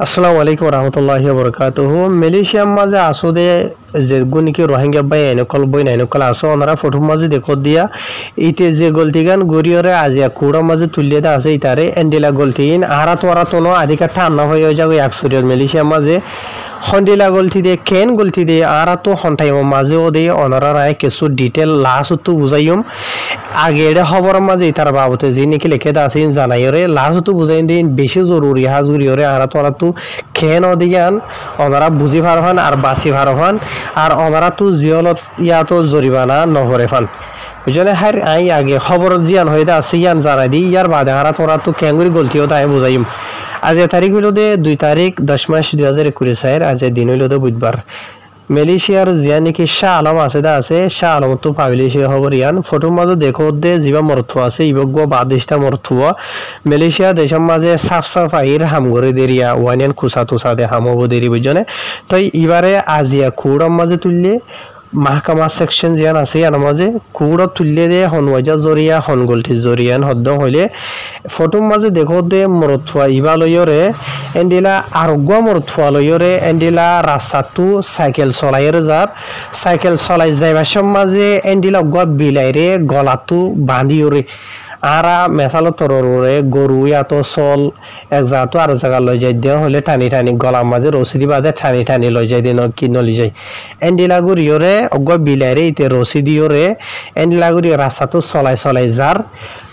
আসসালামু আলাইকুম রহমতুল্লাহি বরকাতুহু মালয়েশিয়ার মাঝে আসলে যে গুনিকে রোহিঙ্গা বাই এনকল বই নাইনকল আসো ওনারা ফটো মাঝে দেখো দিয়া ইতে যে গলতিগান গরিয়রে আজিয়া কুড়া মাঝে তুলিয়ে আছে ইতারে এন্ডিলা গলতিন আরা তোরা তোনো আধিকা ঠান্না হয়ে যাবে একশোরিয়র মালয়েশিয়ার মাঝে হন্ডিলা গলতি দে কেন গলতি দে আরা তো হন্টাইম মাঝে ও দে ওনারা রায় কিছু ডিটেল লাস্ট তো বুঝাইম আগে এটা খবর মাঝে ইতার বাবতে যে নাকি লিখে দা আছেন জানাইরে লাস্ট তো বুঝাইন দিন বেশি জরুরি হাজুরিয়রে আরা তোরা তো কেন দিয়ান ওনারা বুঝি পারহান আর বাসি পারহান আর ওনারা তো জিয়লত ইয়া তো জরিমানা নহরে ফান বুঝলে হার আই আগে খবর জিয়ান হইতে আছে ইয়ান জানাই দি ইয়ার বাদে আরা তোরা তো কেঙ্গুরি গলতিও তাই বুঝাইম আজ তারিখ হইল দে 2 তারিখ 10 মাস 2021 আজ দিন হইল দে বুধবার মালয়েশিয়ার জিয়া নাকি শাহ আলম আছে দা আছে শাহ আলম তো পাবলিশ খবর ইয়ান ফটো মাঝে দেখো দে জিবা মরথু আছে ইবগ বাদেশটা মরথু মালয়েশিয়া দেশের মাঝে সাফ সাফাইয়ের হামগরে দেরিয়া ওয়ানিয়ান খুসা তুসা দে হামবো দেরি বুঝনে তো এবারে আজিয়া কুড়ার মাঝে তুললে মাহকামা সেকশন জিয়ান আছে ইয়ার মাঝে কুড়া তুললে দে হনওয়াজা জরিয়া হনগলটি জরিয়ান হদ্দ হইলে ফটোর মাঝে দেখো দে মরথুয়া ইবা লইরে এন্ডিলা আরোগ্য মরথুয়া লইরে এন্ডিলা রাস্তাটো সাইকেল চলাইয়ের যার সাইকেল চলাই যাইবার মাঝে এন্ডিলা গা বিলাইরে গলাটো বান্ধিওরে আরা মেসালো তররে গরু ইয়াতো চল এক জায়গাতো আর জায়গা লই যাই দেওয়া হলে টানি টানি গলার মাঝে রসিদি বাদে টানি টানি লই যাই দিন কি নলি যাই এন্ডিলাগুড়িওরে অগ বিলাইরে ইতে রসিদিওরে এন্ডিলাগুড়ি রাস্তাটো চলাই চলাই যার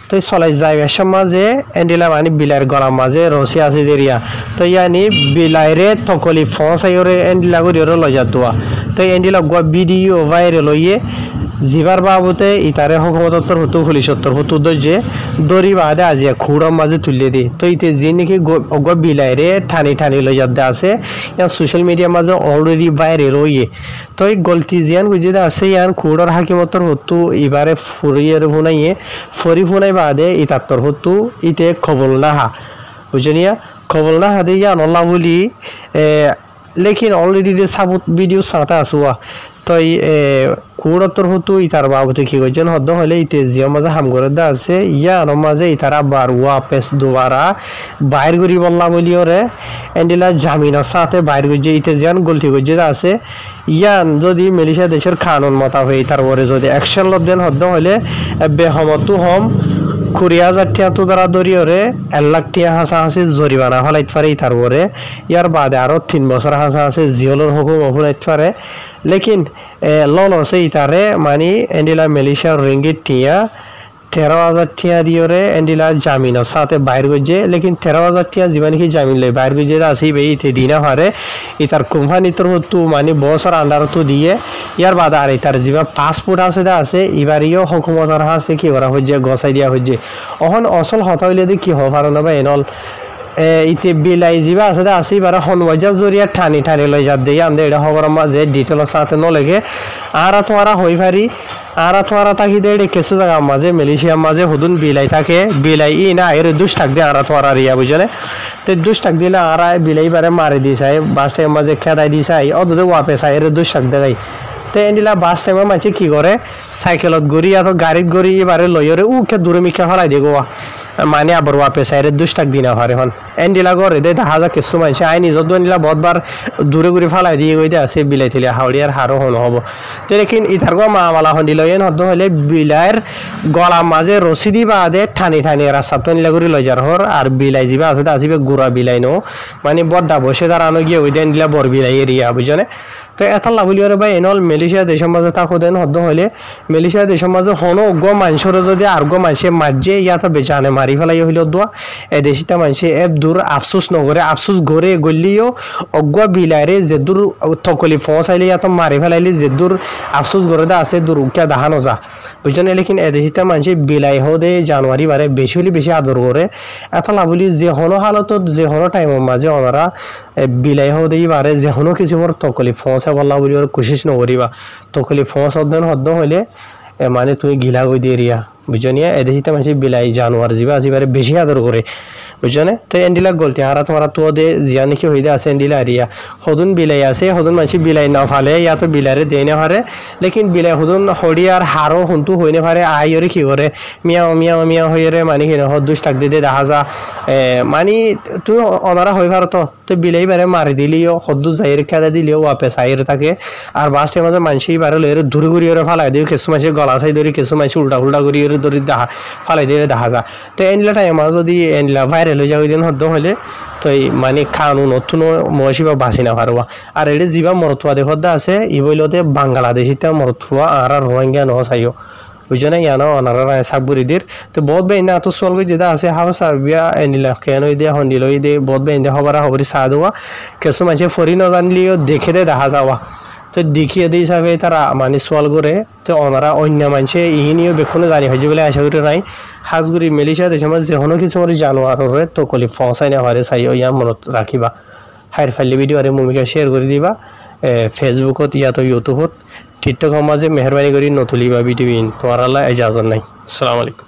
তো চলাই যাইবার মাঝে এন্ডিলা মানে বিলাইয়ের গলার মাঝে রসি আছে দেরিয়া তো ইয়ানি বিলাইরে তকলি ফসাইরে এন্ডিলাগুড়িওরে লই যা দোয়া তো এন্ডিলা গা ভিডিও ভাইরে লইয়ে জিবার বাবতে ইতারে হকুমতর হতো পুলিশত্তর হতো যে দড়ি বাদে আজিয়া খুঁড়ার মাঝে তুলিয়ে দি তো ইতে যে নাকি অগ বিলাইরে ঠানি ঠানি লই যাতে আছে ইয়ান সোশ্যাল মিডিয়ার মাঝে অলরেডি ভাইরাল হইয়ে তো এই গলতি জিয়ান গুজিদে আছে ইয়ান খুঁড়ার হাকিমতর হতো এবারে ফুরিয়ের ফুনাইয়ে ফরি ফুনাই বাদে ইতাত্তর হতো ইতে খবর না হা বুঝনিয়া খবর না হাতে ইয়ান আল্লাহ বলি লেকিন অলরেডি যে সাবুত ভিডিও সাঁতা আসুয়া তো কুড়াত্তর হতো ইতার বাবতে কি করছেন হদ্দ হলে ইতে জিয়া মাঝে হামগরে দা আছে ইয়ার মাঝে ইতারা বার ওয়াপেস দুবারা বাইর করি বললা বলিওরে এন্ডিলা জামিনের সাথে বাইর করছে ইতে জিয়ান গলতি করছে আছে ইয়ান যদি মালয়েশিয়া দেশের কানুন মোতাবেক ইতার পরে যদি অ্যাকশন লদেন হদ্দ হলে বেহমতু হম 20,000 টিয়া তো দ্বারা দরিয়রে 1 লাখ টিয়া হাসাহাসি জরিমানা হলাইতে পারে তার পরে ইয়ার বাদে আরো 3 বছর হাসাহাসি জিওলের হুকুম হলাইতে পারে লেকিন লন আছে ইতারে মানে এন্ডিলা মালয়েশিয়ার রিঙ্গিট টিয়া 13,000 টিয়া দিওরে এন্ডিলা জামিনের সাথে বাইর গজে লেকিন 13,000 টিয়া জীবন কি জামিন লই বাইর গজে আসি বে ইতে দিনা হারে ইতার কোম্পানি তোর হতো মানে বছর আন্ডার তো দিয়ে ইয়ার বাদে আর ইতার জিবা পাসপোর্ট আছে দা আছে এবারিও হুকুমতর আছে কি করা হইছে গসাই দিয়া হইছে অহন আসল হতা হইলে দি কি হবার না বা এনল ইতে বিলাই জিবা আছে দা আছে এবারে হনওয়াজা জরিয়া ঠানি ঠানি লই যা দেই আন্দে এটা খবর মাঝে ডিটেইলস সাথে ন লাগে আর তোরা হই পারি আর তোরা তাকি দে কিছু জায়গা মাঝে মালয়েশিয়ার মাঝে হুদুন বিলাই থাকে বিলাই ই না এর 2 টাক দে আর তোরা রিয়া বুঝনে তো 2 টাক দিলে আর বিলাই বারে মারি দিছাই বাস টাইম মাঝে খেদাই দিছাই অদে ওয়াপেস আই এর 2 টাক দেই তো এন্ডিলা বাস টাইমে মাঝে কি করে সাইকেলত গড়ি আর গাড়িত গড়ি এবারে লইরে উকে দূরে মিখা ফলাই দেগো মানে আবার ওয়াপেস আইরে 2 টাক দিনা হারে হন এন্ডিলা গরে দে হাজার কিছু মানুষ আইনি যদ নিলা বহুতবার দূরে দূরে ফালাই দিয়ে গইতে আছে বিলাই থিলে হাওড়িয়ার হারো হন হব তো লেকিন ইতার গো মামালা হন্ডিল এন হদ হলে বিলাইয়ের গলা মাঝে রসিদি বাদে ঠানি ঠানি রাস্তা তো নিলা করে লই যার হর আর বিলাই জিবা আছে আসিবে গুড়া বিলাই নো মানে বড়টা বসে দাঁড়ানো গিয়ে ওই দিন দিলা বড় বিলাই এরিয়া বুঝনে তো এথা লাভলিওরে ভাই এনল মালয়েশিয়া দেশের মাঝে থাকো দেন হদ্দ হলে মালয়েশিয়া দেশের মাঝে হনো গো মানুষরে যদি আর গো মানুষে মাঝে ইয়াতো বেচানে মারি ফেলাই হইল দোয়া এ দেশিটা মানুষে এব দূর আফসোস নগরে আফসোস গড়ে গলিও অজ্ঞ বিলাইরে যে দূর থকলি ফসাইলে ইয়াতো মারি ফেলাইলে যে দূর আফসোস গড়ে দা আছে দূর উকিয়া দাহানো যা বুঝছেন লেকিন এ দেশিটা মানুষে বিলাই হদে জানুয়ারি বারে বেশি হলে বেশি আদর করে এথা লাভলি যে হনো হালত যে হনো টাইমের মাঝে ওনারা বিলাই হদে বারে যে হনো কিছু তকলি ফসা বললা বলি ওর কোশিশ নকরিবা তকলি ফস অধ্যয়ন হদ্দ হইলে মানে তুমি গিলা গই দিয়ে রিয়া বুঝনিয়া এদেশিতে মানুষ বিলাই জানোয়ার যিবা আজিবারে বেশি আদর করে বুঝছনে তো এন্ডিলা গলতি হারা তোমার তো দে জিয়া নাকি হইদে আছে এন্ডিলা আরিয়া হদুন বিলাই আছে হদুন মানুষ বিলাই না ফালে ইয়া তো বিলারে দেই না পারে লেকিন বিলাই হদুন হড়িয়ার হারও হুন্তু হইনে পারে আইরে কি করে মিয়াও মিয়াও মিয়াও হইরে মানে কি হদুস টাক দিতে দেখা যা মানে তুই অনারা হই পারো তো বিলাই বারে মারি দিলিও হদু যাইরে খেদা দিলিও ওয়াপে সাইরে থাকে আর বাসের মাঝে মানুষই বারে লইরে দূরে ঘুরি ওরে ফালাই দিও কিছু মানুষ গলা সাই ধরি কিছু মানুষ উল্টা উল্টা করি ওরে ধরি দেখা ফালাই দিয়ে দেখা যা তো এনলা টাইম যদি এনলা ভাইরাল হয়ে যাও দিন হদ্দ হলে তো মানে খানু নতুন মহিষিবা বাঁচি না পারবা আর এটা যিবা মরতুয়া দেখতে আছে ই বইলতে বাংলাদেশিতে মরতুয়া আর রোহিঙ্গা ন চাইও বুঝছো না ইয়ানো অনারা সাকবুরিদের তো বহুত বেইন না তো সলগৈ যেটা আছে হাওয়া সাবিয়া এনিলা কেন দিয়ে হন্ডিল দিয়ে বহুত বেইন দিয়ে হবারা হবরি চা দেওয়া কিছু মানুষে ফরি নজানলিও দেখে দে দেখা যাওয়া তো দেখিয়ে দিয়ে হিসাবে তারা মানে সোয়াল করে তো ওনারা অন্য মানুষে ইহিনিও বেক্ষণে জানি হয়েছে বলে আশা করি নাই হাজগুড়ি মেলিশিয়া দেশে মাঝে যেহনো কিছু করে জানোয়ারে তো কলি ফসাই না হরে চাই ইয়া মনত রাখিবা হাইর ফাইলি ভিডিও আরে মুমিকে শেয়ার করে দিবা ফেসবুকত ইয়া তো ইউটিউবত টিকটক মাঝে মেহরবানি করে নতুলিবা ভিডিও তোমার আল্লাহ এজাজত নাই আসসালামু আলাইকুম